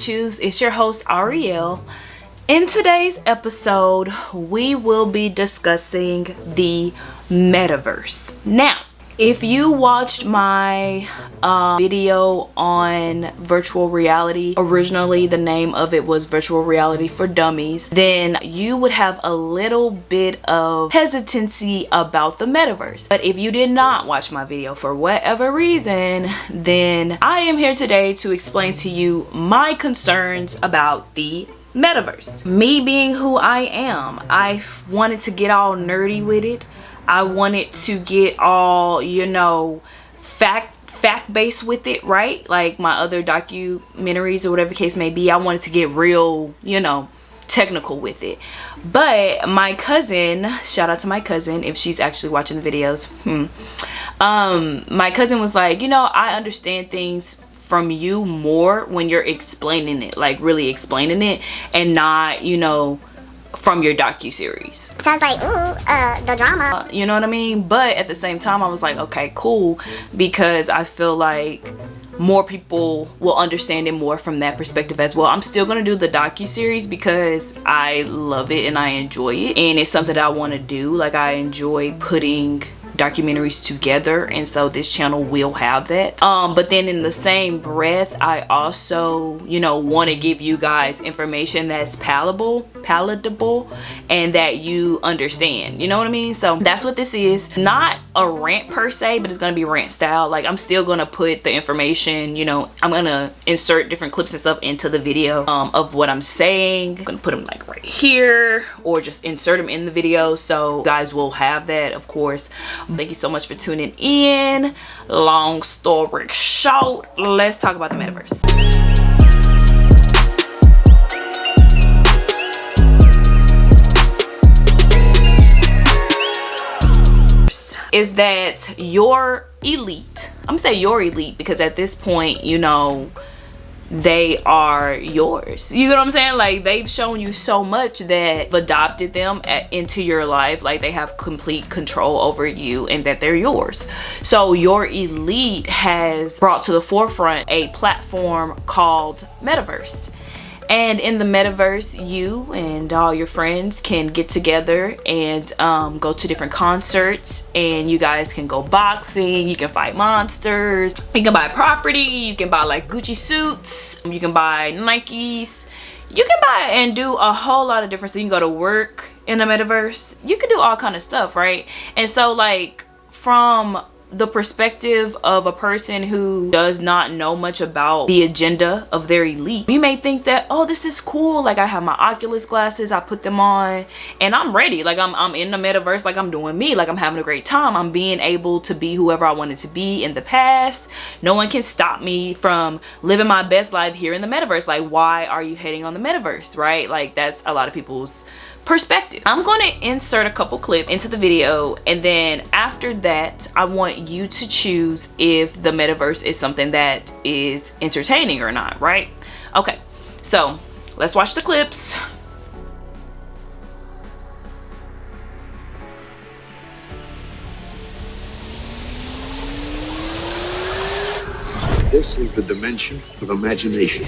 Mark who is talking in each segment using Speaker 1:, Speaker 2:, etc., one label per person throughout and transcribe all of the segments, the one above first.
Speaker 1: Choose. It's your host Ariel. In today's episode, we will be discussing the metaverse. Now, if you watched my video on virtual reality, originally the name of it was Virtual Reality for Dummies, then you would have a little bit of hesitancy about the metaverse. But if you did not watch my video for whatever reason, then I am here today to explain to you my concerns about the metaverse. Me being who I am, I wanted to get all nerdy with it. I wanted to get all, fact-based with it, right? Like my other documentaries or whatever the case may be. I wanted to get real, technical with it. But my cousin, shout out to my cousin if she's actually watching the videos. My cousin was like, I understand things from you more when you're explaining it, like really explaining it, and not, from your docu-series.
Speaker 2: So I was like, ooh, the drama.
Speaker 1: You know what I mean? But at the same time, I was like, okay, cool, because I feel like more people will understand it more from that perspective as well. I'm still gonna do the docu-series because I love it and I enjoy it, and it's something that I want to do. Like, I enjoy putting documentaries together, and so this channel will have that. But then in the same breath, I also want to give you guys information that's palatable, and that you understand, you know what I mean? So that's what this is. Not a rant per se, but it's gonna be rant style. Like, I'm still gonna put the information, I'm gonna insert different clips and stuff into the video of what I'm saying. I'm gonna put them like right here, or just insert them in the video, so you guys will have that, of course. Thank you so much for tuning in. Long story short, let's talk about the metaverse. Is that you're elite? I'm gonna say you're elite because at this point, they are yours. You know what I'm saying? Like, they've shown you so much that you've adopted them into your life. Like, they have complete control over you and that they're yours. So your elite has brought to the forefront a platform called Metaverse. And in the metaverse, you and all your friends can get together and go to different concerts, and you guys can go boxing, you can fight monsters, you can buy property, you can buy like Gucci suits, you can buy Nikes, you can buy and do a whole lot of different stuff. You can go to work in the metaverse, you can do all kind of stuff, right? And so, like, from the perspective of a person who does not know much about the agenda of their elite, you may think that, oh, this is cool. Like, I have my Oculus glasses, I put them on, and I'm ready. Like, I'm in the metaverse, like I'm doing me, like I'm having a great time. I'm being able to be whoever I wanted to be in the past. No one can stop me from living my best life here in the metaverse. Like, why are you hating on the metaverse, right? Like, that's a lot of people's perspective. I'm going to insert a couple clips into the video, and then after that, I want you to choose if the metaverse is something that is entertaining or not, right? Okay, so let's watch the clips.
Speaker 3: This is the dimension of imagination.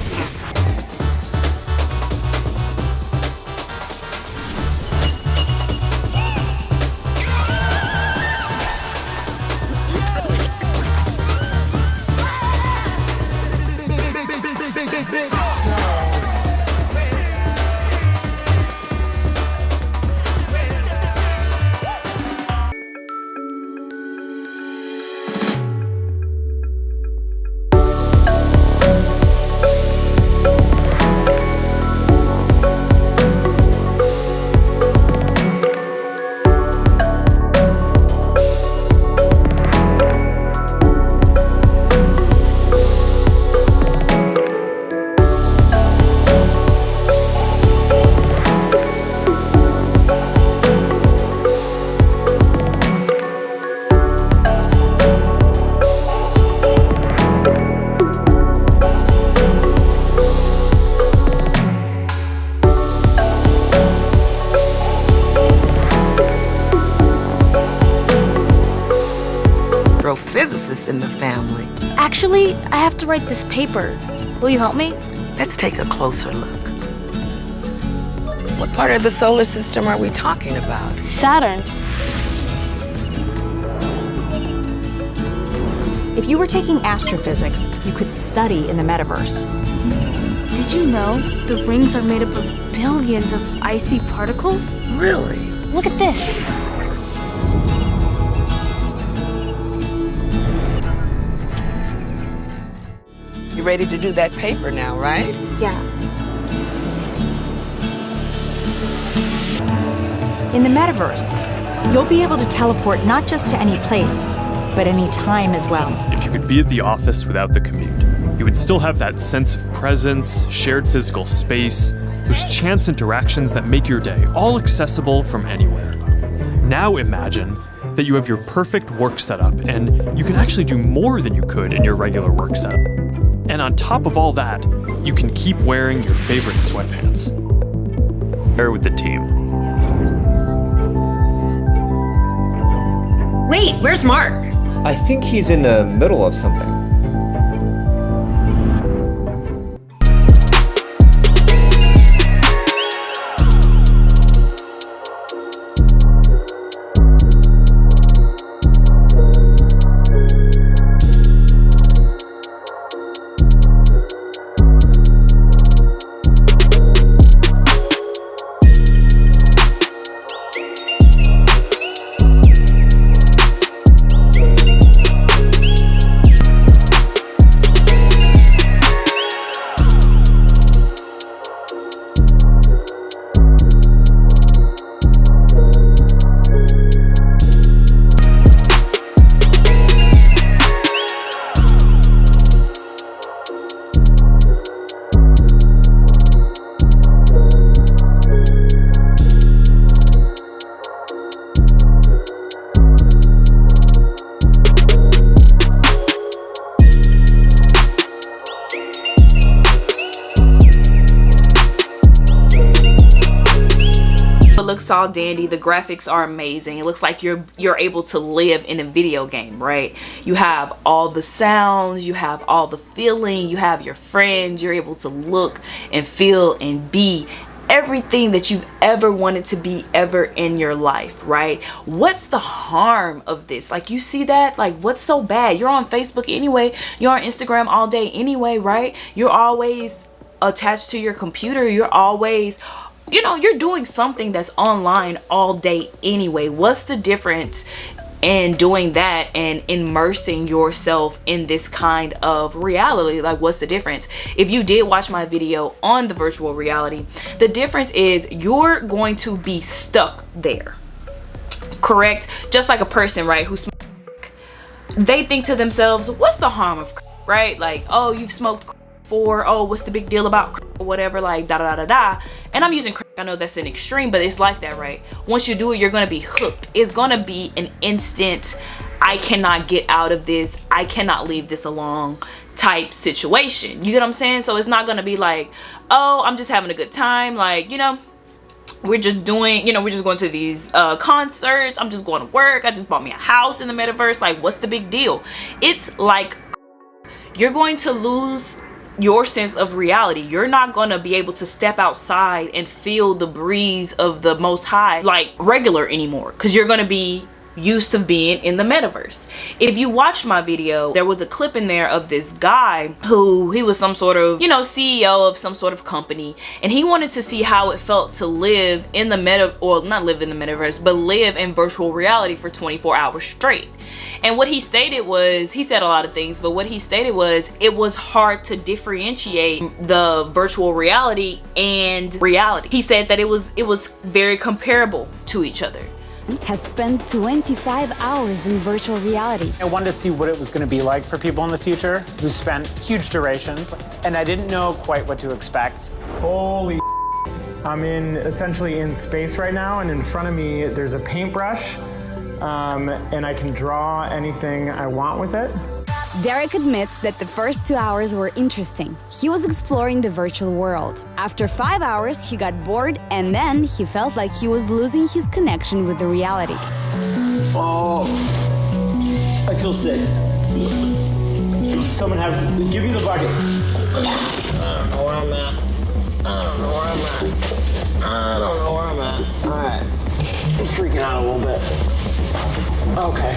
Speaker 4: Astrophysicist in the family.
Speaker 5: Actually, I have to write this paper. Will you help me?
Speaker 4: Let's take a closer look. What part of the solar system are we talking about?
Speaker 5: Saturn.
Speaker 6: If you were taking astrophysics, you could study in the metaverse.
Speaker 5: Did you know the rings are made up of billions of icy particles?
Speaker 4: Really?
Speaker 5: Look at this.
Speaker 4: You ready to do that paper now, right?
Speaker 5: Yeah.
Speaker 6: In the metaverse, you'll be able to teleport not just to any place, but any time as well.
Speaker 7: If you could be at the office without the commute, you would still have that sense of presence, shared physical space, those chance interactions that make your day all accessible from anywhere. Now imagine that you have your perfect work setup and you can actually do more than you could in your regular work setup. And on top of all that, you can keep wearing your favorite sweatpants. Share with the team.
Speaker 8: Wait, where's Mark?
Speaker 9: I think he's in the middle of something.
Speaker 1: Looks all dandy, the graphics are amazing, it looks like you're able to live in a video game, right? You have all the sounds, you have all the feeling, you have your friends, you're able to look and feel and be everything that you've ever wanted to be ever in your life, right? What's the harm of this? Like, you see that? Like, what's so bad? You're on Facebook anyway, you're on Instagram all day anyway, right? You're always attached to your computer, you're always, you know, you're doing something that's online all day anyway. What's the difference in doing that and immersing yourself in this kind of reality? Like, what's the difference? If you did watch my video on the virtual reality, the difference is you're going to be stuck there, correct? Just like a person, right, who smokes, they think to themselves, what's the harm of, right? Like, oh, you've smoked for, oh, what's the big deal about or whatever, like da da da da. And I'm using crack, I know that's an extreme, but it's like that, right? Once you do it, you're gonna be hooked. It's gonna be an instant, I cannot get out of this, I cannot leave this alone type situation. You get what I'm saying? So it's not gonna be like, oh, I'm just having a good time, like, you know, we're just doing, you know, we're just going to these concerts, I'm just going to work, I just bought me a house in the metaverse, like, what's the big deal? It's like, you're going to lose your sense of reality. You're not gonna be able to step outside and feel the breeze of the Most High like regular anymore, because you're gonna be used to being in the metaverse. If you watched my video, there was a clip in there of this guy who, he was some sort of, you know, CEO of some sort of company, and he wanted to see how it felt to live in the or not live in the metaverse, but live in virtual reality for 24 hours straight. And what he stated was, he said a lot of things, but what he stated was, it was hard to differentiate the virtual reality and reality. He said that it was very comparable to each other.
Speaker 10: Has spent 25 hours in virtual reality.
Speaker 11: I wanted to see what it was going to be like for people in the future who spent huge durations, and I didn't know quite what to expect.
Speaker 12: Holy I'm essentially in space right now, and in front of me there's a paintbrush, and I can draw anything I want with it.
Speaker 10: Derek admits that the first 2 hours were interesting. He was exploring the virtual world. After 5 hours, he got bored, and then he felt like he was losing his connection with the reality.
Speaker 13: Oh, I feel sick. Someone give me the bucket. where I'm at. I don't know where I'm at. I don't know where I'm at. Alright. I'm freaking out a little bit. Okay.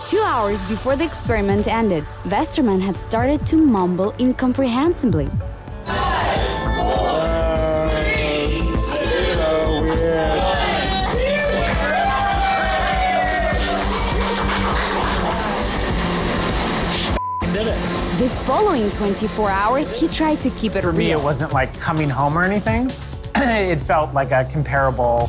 Speaker 10: 2 hours before the experiment ended, Westerman had started to mumble incomprehensibly. The following 24 hours, he tried to keep it
Speaker 11: For me, it wasn't like coming home or anything. It felt like a comparable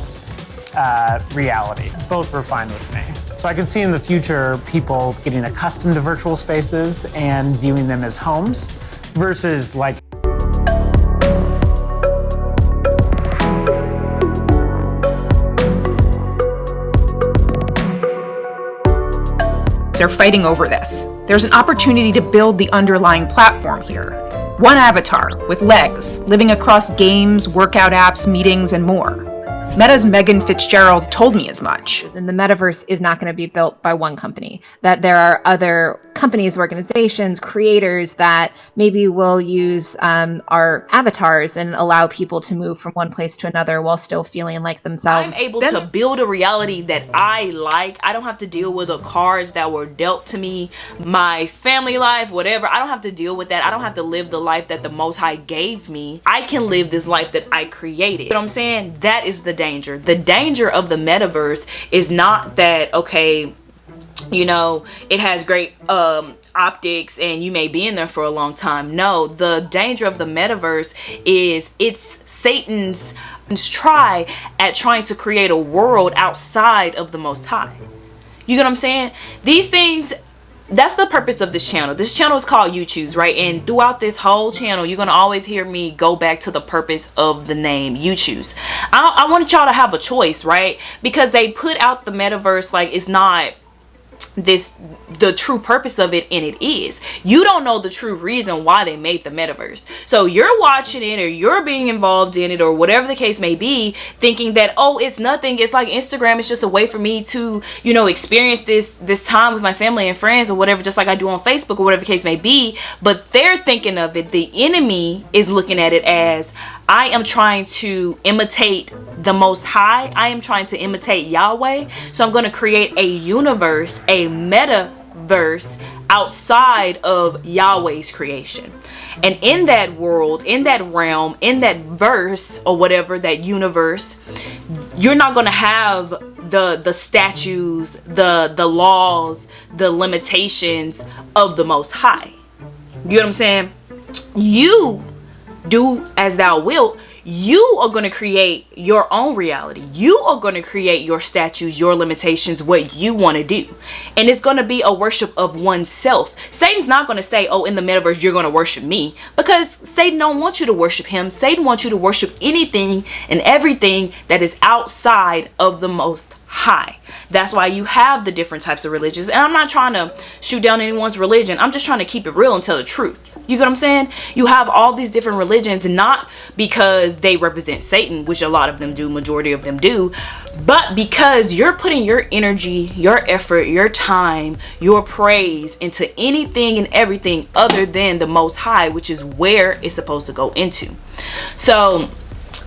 Speaker 11: reality. Both were fine with me. So I can see in the future people getting accustomed to virtual spaces and viewing them as homes versus like
Speaker 8: They're fighting over this. There's an opportunity to build the underlying platform here. One avatar with legs, living across games, workout apps, meetings, and more. Meta's Megan Fitzgerald told me as much.
Speaker 14: And the metaverse is not going to be built by one company, that there are other companies, organizations, creators that maybe will use our avatars and allow people to move from one place to another while still feeling like themselves.
Speaker 1: I'm able to build a reality that I like. I don't have to deal with the cards that were dealt to me, my family life, whatever. I don't have to deal with that. I don't have to live the life that the Most High gave me. I can live this life that I created. You know what I'm saying? That is the danger. The danger of the metaverse is not that, okay, you know, it has great optics and you may be in there for a long time. No, the danger of the metaverse is it's Satan's try at trying to create a world outside of the Most High. You get what I'm saying? These things, that's the purpose of this channel. This channel is called You Choose, right? And throughout this whole channel, you're going to always hear me go back to the purpose of the name You Choose. I want y'all to have a choice, right? Because they put out the metaverse like it's not the true purpose of it, and it is. You don't know the true reason why they made the metaverse. So you're watching it or you're being involved in it or whatever the case may be, thinking that, oh, it's nothing. It's like Instagram. It's just a way for me to, you know, experience this time with my family and friends or whatever, just like I do on Facebook or whatever the case may be. But they're thinking of it, the enemy is looking at it as, I am trying to imitate the Most High. I am trying to imitate Yahweh. So I'm going to create a universe, a metaverse outside of Yahweh's creation. And in that world, in that realm, in that verse or whatever, that universe, you're not going to have the statues, the laws, the limitations of the Most High. You know what I'm saying? You do as thou wilt. You are going to create your own reality. You are going to create your statues, your limitations, what you want to do. And it's going to be a worship of oneself. Satan's not going to say, oh, in the metaverse, you're going to worship me. Because Satan don't want you to worship him. Satan wants you to worship anything and everything that is outside of the Most High. That's why you have the different types of religions. And I'm not trying to shoot down anyone's religion. I'm just trying to keep it real and tell the truth. You get what I'm saying? You have all these different religions, not because they represent Satan, which a lot of them do, majority of them do, but because you're putting your energy, your effort, your time, your praise into anything and everything other than the Most High, which is where it's supposed to go into. So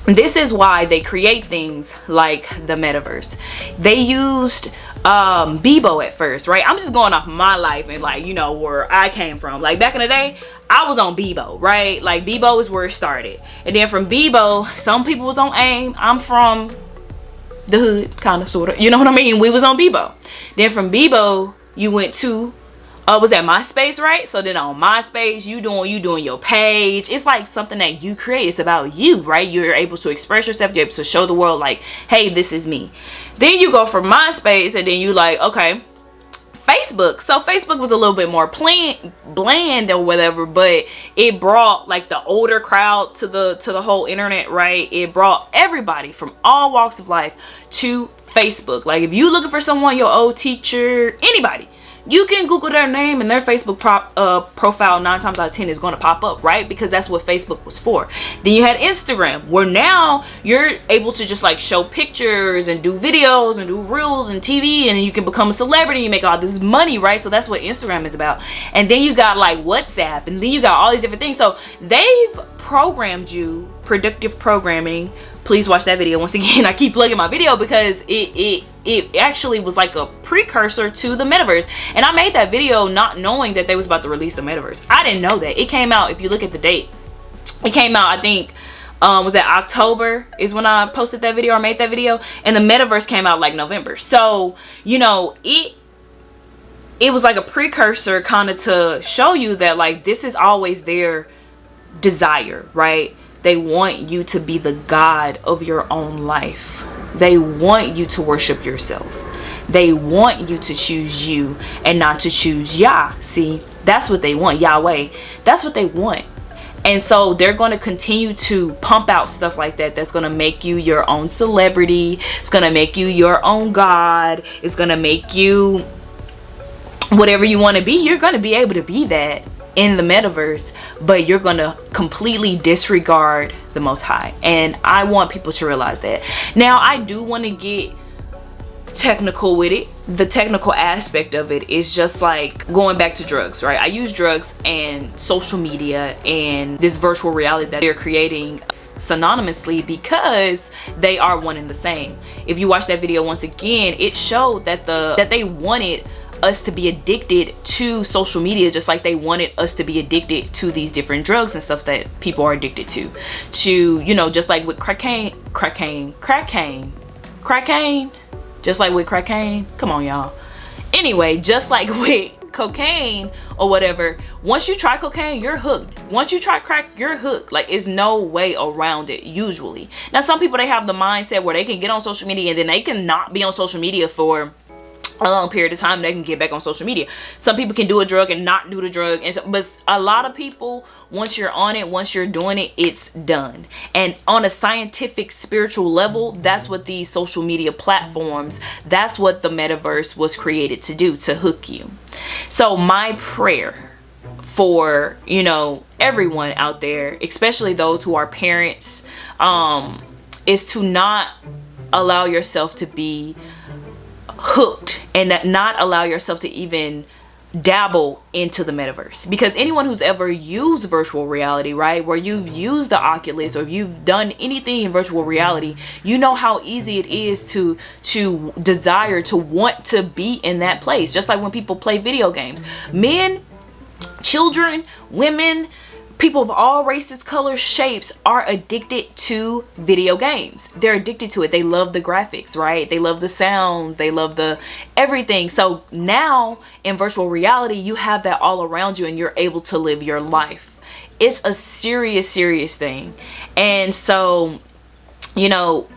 Speaker 1: this is why they create things like the metaverse. They used Bebo at first, right? I'm just going off my life and like, you know, where I came from. Like back in the day, I was on Bebo, right? Like Bebo is where it started. And then from Bebo, some people was on AIM. I'm from the hood, kind of, sort of. You know what I mean? We was on Bebo. Then from Bebo, you went to was at MySpace, right? So then on MySpace, you doing your page. It's like something that you create. It's about you, right? You're able to express yourself. You're able to show the world like, hey, this is me. Then you go from MySpace and then you like, okay, Facebook. So Facebook was a little bit more bland or whatever, but it brought like the older crowd to the whole internet, right? It brought everybody from all walks of life to Facebook. Like if you looking for someone, your old teacher, anybody, you can Google their name and their Facebook profile 9 times out of 10 is going to pop up, right? Because that's what Facebook was for. Then you had Instagram, where now you're able to just like show pictures and do videos and do reels and TV, and you can become a celebrity. You make all this money, right? So that's what Instagram is about. And then you got like WhatsApp, and then you got all these different things. So they've programmed you, predictive programming. Please watch that video. Once again, I keep plugging my video because it actually was like a precursor to the metaverse. And I made that video not knowing that they was about to release the metaverse. I didn't know that. It came out, if you look at the date, it came out, I think, was that October is when I posted that video or made that video, and the metaverse came out like November. So, you know, it was like a precursor kind of to show you that like this is always their desire, right? They want you to be the God of your own life. They want you to worship yourself. They want you to choose you and not to choose Yah. See, that's what they want, Yahweh. That's what they want. And so they're going to continue to pump out stuff like that. That's going to make you your own celebrity. It's going to make you your own God. It's going to make you whatever you want to be. You're going to be able to be that in the metaverse, but you're gonna completely disregard the Most High. And I want people to realize that. Now, I do want to get technical with it. The technical aspect of it is just like going back to drugs, right? I use drugs and social media and this virtual reality that they're creating synonymously because they are one and the same. If you watch that video once again, it showed that they wanted us to be addicted to social media, just like they wanted us to be addicted to these different drugs and stuff that people are addicted to, you know, just like with crackane, just like with crackane. Come on, y'all. Anyway, just like with cocaine or whatever, once you try cocaine, you're hooked. Once you try crack, you're hooked. Like, it's no way around it usually. Now, some people, they have the mindset where they can get on social media and then they can not be on social media for a long period of time. They can get back on social media. Some people can do a drug and not do the drug, and so, but a lot of people, once you're on it, once you're doing it, it's done. And on a scientific, spiritual level, that's what these social media platforms, that's what the metaverse was created to do, to hook you. So my prayer for, you know, everyone out there, especially those who are parents, is to not allow yourself to be hooked and not allow yourself to even dabble into the metaverse. Because anyone who's ever used virtual reality, right, where you've used the Oculus or you've done anything in virtual reality, you know how easy it is to desire, to want to be in that place. Just like when people play video games, men, children, women, people of all races, colors, shapes are addicted to video games. They're addicted to it. They love the graphics, right? They love the sounds. They love the everything. So now in virtual reality, you have that all around you and you're able to live your life. It's a serious, serious thing. And so, you know,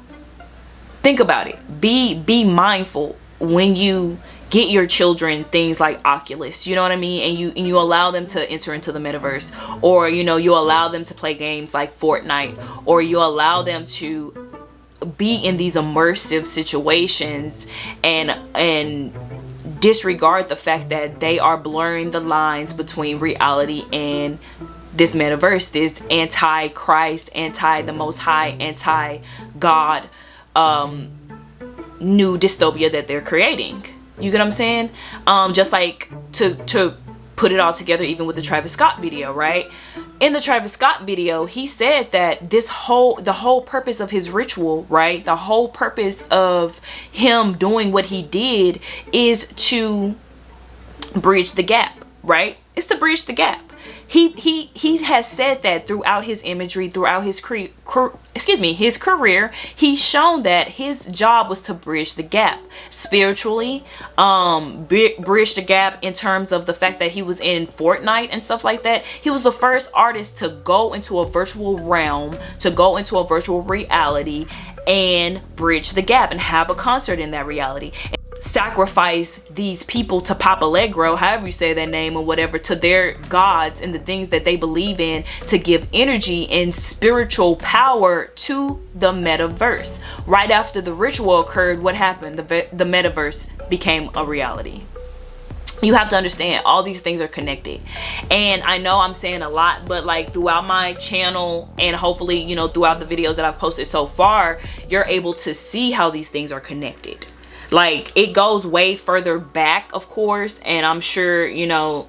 Speaker 1: think about it. Be mindful when you get your children things like Oculus, you know what I mean, and you allow them to enter into the metaverse, or you know, you allow them to play games like Fortnite, or you allow them to be in these immersive situations and disregard the fact that they are blurring the lines between reality and this metaverse, this anti-Christ, anti the Most High, anti-God new dystopia that they're creating. You get what I'm saying? Just like to put it all together, even with the Travis Scott video, right? In the Travis Scott video, he said that the whole purpose of his ritual, right? The whole purpose of him doing what he did is to bridge the gap, right? It's to bridge the gap. He has said that throughout his imagery, throughout his his career, he's shown that his job was to bridge the gap spiritually, bridge the gap in terms of the fact that he was in Fortnite and stuff like that. He was the first artist to go into a virtual realm, to go into a virtual reality and bridge the gap and have a concert in that reality. Sacrifice these people to Papa Allegro, however you say that name or whatever, to their gods and the things that they believe in, to give energy and spiritual power to the metaverse. Right after the ritual occurred, what happened? The metaverse became a reality. you have to understand all these things are connected. And I know I'm saying a lot, but like throughout my channel and hopefully, you know, throughout the videos that I've posted so far, you're able to see how these things are connected. Like it goes way further back, of course, and I'm sure, you know,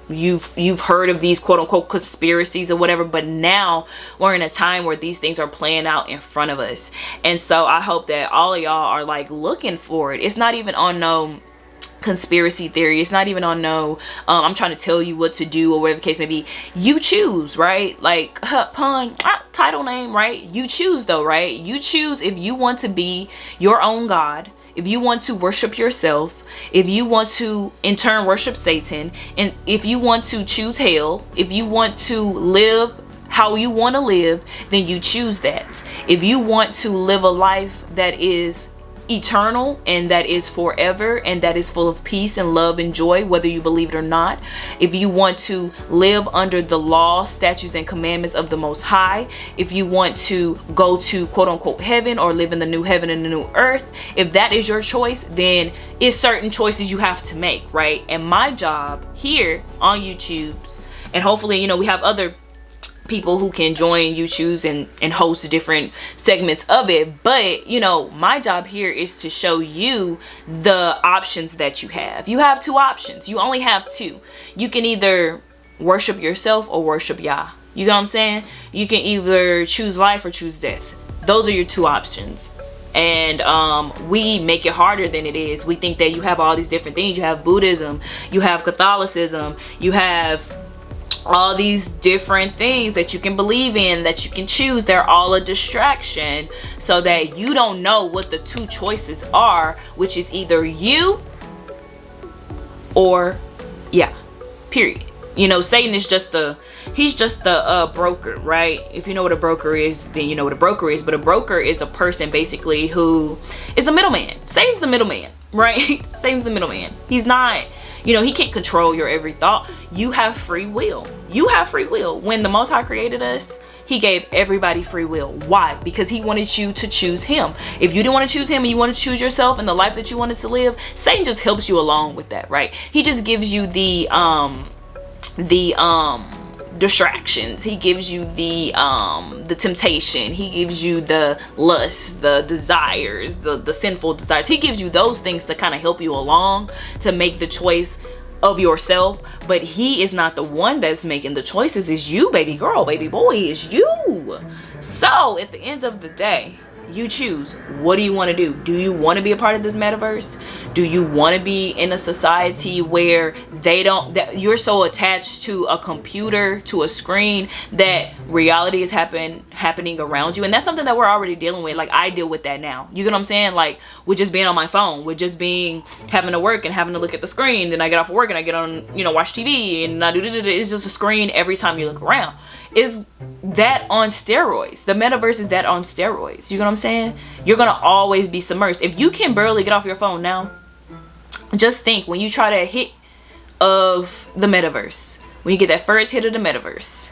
Speaker 1: you've heard of these quote-unquote conspiracies or whatever, but now we're in a time where these things are playing out in front of us. And so I hope that all of y'all are like looking for it. It's not even on no conspiracy theory, it's not even on no I'm trying to tell you what to do or whatever the case may be. You choose, right? Like pun, title name, right? You choose though, right? You choose if you want to be your own God, if you want to worship yourself, if you want to in turn worship Satan, and if you want to choose hell, if you want to live how you want to live, then you choose that. If you want to live a life that is eternal and that is forever and that is full of peace and love and joy, whether you believe it or not, if you want to live under the law, statutes, and commandments of the Most High, if you want to go to quote-unquote heaven or live in the new heaven and the new earth, if that is your choice, then it's certain choices you have to make, right? And my job here on YouTube, and hopefully, you know, we have other people who can join YouTube and host different segments of it, but you know, my job here is to show you the options that you have. You have two options. You only have two. You can either worship yourself or worship Yah. You know what I'm saying? You can either choose life or choose death. Those are your two options. And we make it harder than it is. We think that you have all these different things. You have Buddhism, you have Catholicism, you have all these different things that you can believe in, that you can choose. They're all a distraction so that you don't know what the two choices are, which is either you or yeah, period. You know, Satan is just he's just the broker, right? If you know what a broker is, then you know what a broker is. But a broker is a person basically who is the middleman. Satan's the middleman, right? Satan's the middleman. He's not, you know, he can't control your every thought. You have free will. You have free will. When the Most High created us, he gave everybody free will. Why? Because he wanted you to choose him. If you didn't want to choose him and you want to choose yourself and the life that you wanted to live, Satan just helps you along with that, right? He just gives you the distractions. He gives you the temptation. He gives you the lust, the desires, the sinful desires. He gives you those things to kind of help you along to make the choice of yourself. But he is not the one that's making the choices. It's you, baby girl, baby boy. It's you. So at the end of the day, you choose. What do you want to do? Do you want to be a part of this metaverse? Do you want to be in a society where that you're so attached to a computer, to a screen, that reality is happening around you? And that's something that we're already dealing with. Like, I deal with that now. You get what I'm saying? Like, with just being on my phone, with just having to work and having to look at the screen. Then I get off of work and I get on, you know, watch TV and I do it's just a screen every time you look around. Is that on steroids? The metaverse is that on steroids. You know what I'm saying? You're gonna always be submerged. If you can barely get off your phone now, just think when you try that hit of the metaverse, when you get that first hit of the metaverse,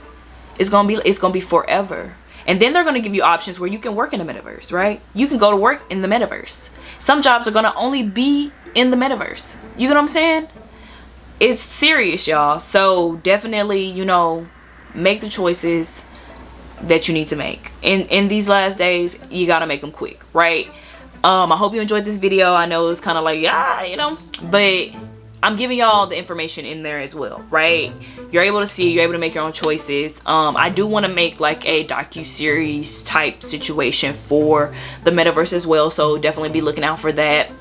Speaker 1: it's gonna be forever. And then they're gonna give you options where you can work in the metaverse, right? You can go to work in the metaverse. Some jobs are gonna only be in the metaverse. You know what I'm saying? It's serious, y'all. So definitely, you know, make the choices that you need to make in these last days. You gotta make them quick, right? I hope you enjoyed this video. I know it was kind of like, yeah, you know, but I'm giving y'all the information in there as well, right? You're able to see, you're able to make your own choices. I do want to make like a docu-series type situation for the metaverse as well, so definitely be looking out for that.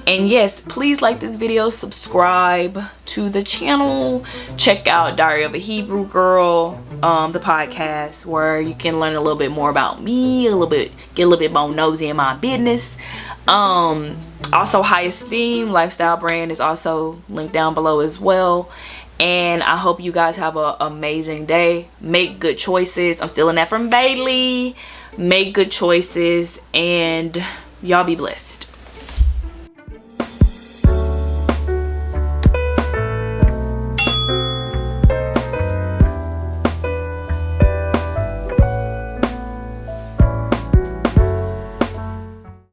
Speaker 1: And yes, please like this video, subscribe to the channel, check out Diary of a Hebrew Girl, the podcast, where you can learn a little bit more about me, get a little bit more nosy in my business. Also, High Esteem lifestyle brand is also linked down below as well. And I hope you guys have an amazing day. Make good choices. I'm stealing that from Bailey. Make good choices, and y'all be blessed.